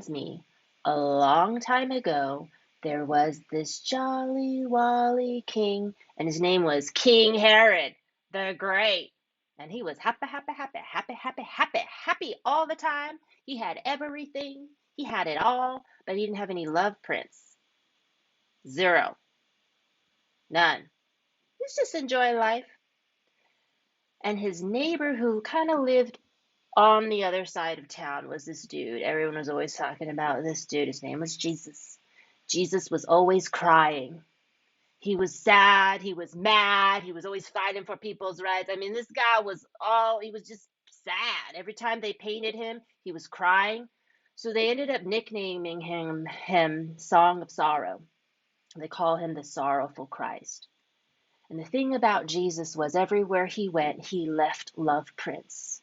me, a long time ago, there was this jolly wally king, and his name was King Herod the Great. And he was happy, happy, happy, happy, happy, happy, happy all the time. He had everything. He had it all, but he didn't have any love, Prince. Zero. None. He's just enjoying life. And his neighbor, who kind of lived on the other side of town, was this dude. Everyone was always talking about this dude. His name was Jesus. Jesus was always crying. He was sad. He was mad. He was always fighting for people's rights. I mean, this guy he was just sad. Every time they painted him, he was crying. So they ended up nicknaming him Song of Sorrow. They call him the sorrowful Christ. And the thing about Jesus was everywhere he went, he left love prints.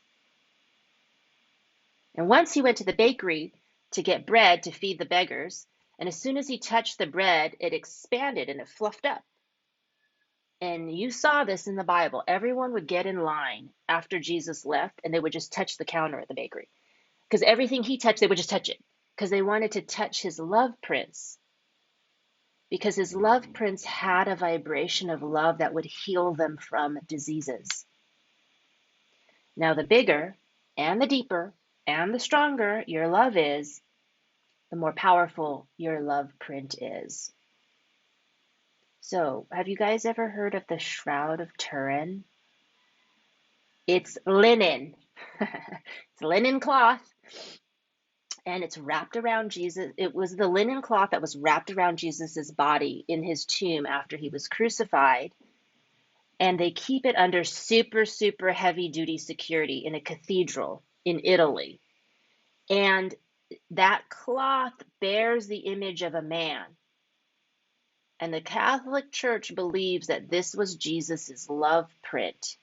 And once he went to the bakery to get bread to feed the beggars, and as soon as he touched the bread, it expanded and it fluffed up. And you saw this in the Bible. Everyone would get in line after Jesus left, and they would just touch the counter at the bakery. Because everything he touched, they would just touch it. Because they wanted to touch his love prints. Because his love prints had a vibration of love that would heal them from diseases. Now, the bigger and the deeper and the stronger your love is, the more powerful your love print is. So, have you guys ever heard of the Shroud of Turin? It's linen. It's linen cloth, and it's wrapped around Jesus. It was the linen cloth that was wrapped around Jesus's body in his tomb after he was crucified. And they keep it under super, super heavy duty security in a cathedral in Italy. And that cloth bears the image of a man. And the Catholic Church believes that this was Jesus's love print.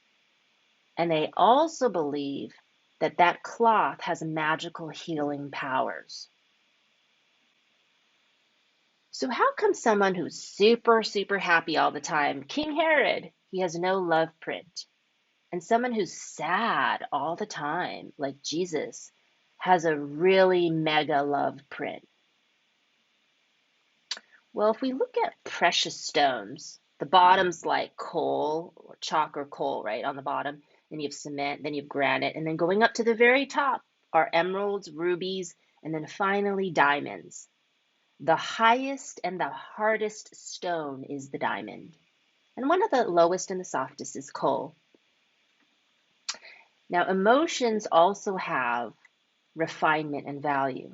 And they also believe that that cloth has magical healing powers. So how come someone who's super, super happy all the time, King Herod, he has no love print? And someone who's sad all the time, like Jesus, has a really mega love print? Well, if we look at precious stones, the bottom's like coal or chalk or coal, right, on the bottom. Then you have cement, then you have granite, and then going up to the very top are emeralds, rubies, and then finally diamonds. The highest and the hardest stone is the diamond. And one of the lowest and the softest is coal. Now, emotions also have refinement and value.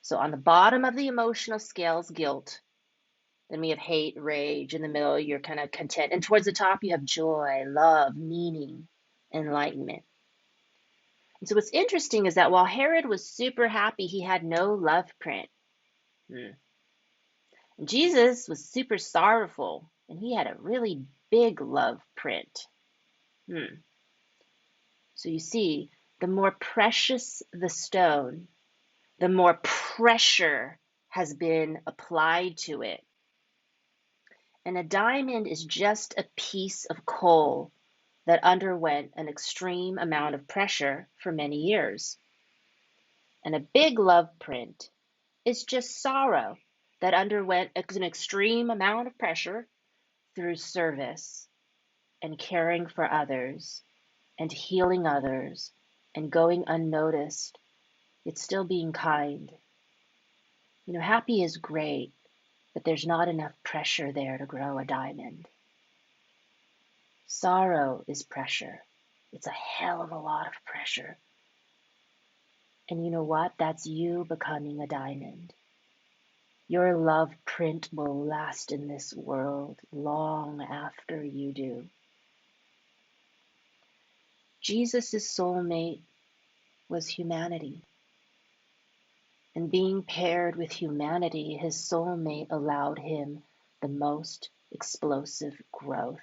So on the bottom of the emotional scale is guilt. Then we have hate, rage. In the middle, you're kind of content. And towards the top, you have joy, love, meaning, enlightenment. And so what's interesting is that while Herod was super happy, he had no love print. And Jesus was super sorrowful, and he had a really big love print. So you see, the more precious the stone, the more pressure has been applied to it. And a diamond is just a piece of coal that underwent an extreme amount of pressure for many years. And a big love print is just sorrow that underwent an extreme amount of pressure through service and caring for others and healing others and going unnoticed, yet still being kind. You know, happy is great, but there's not enough pressure there to grow a diamond. Sorrow is pressure. It's a hell of a lot of pressure. And you know what? That's you becoming a diamond. Your love print will last in this world long after you do. Jesus' soulmate was humanity. And being paired with humanity, his soulmate allowed him the most explosive growth.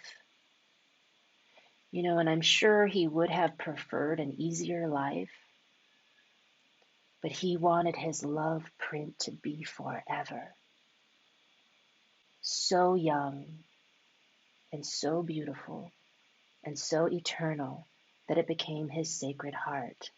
You know, and I'm sure he would have preferred an easier life, but he wanted his love print to be forever. So young and so beautiful and so eternal that it became his sacred heart.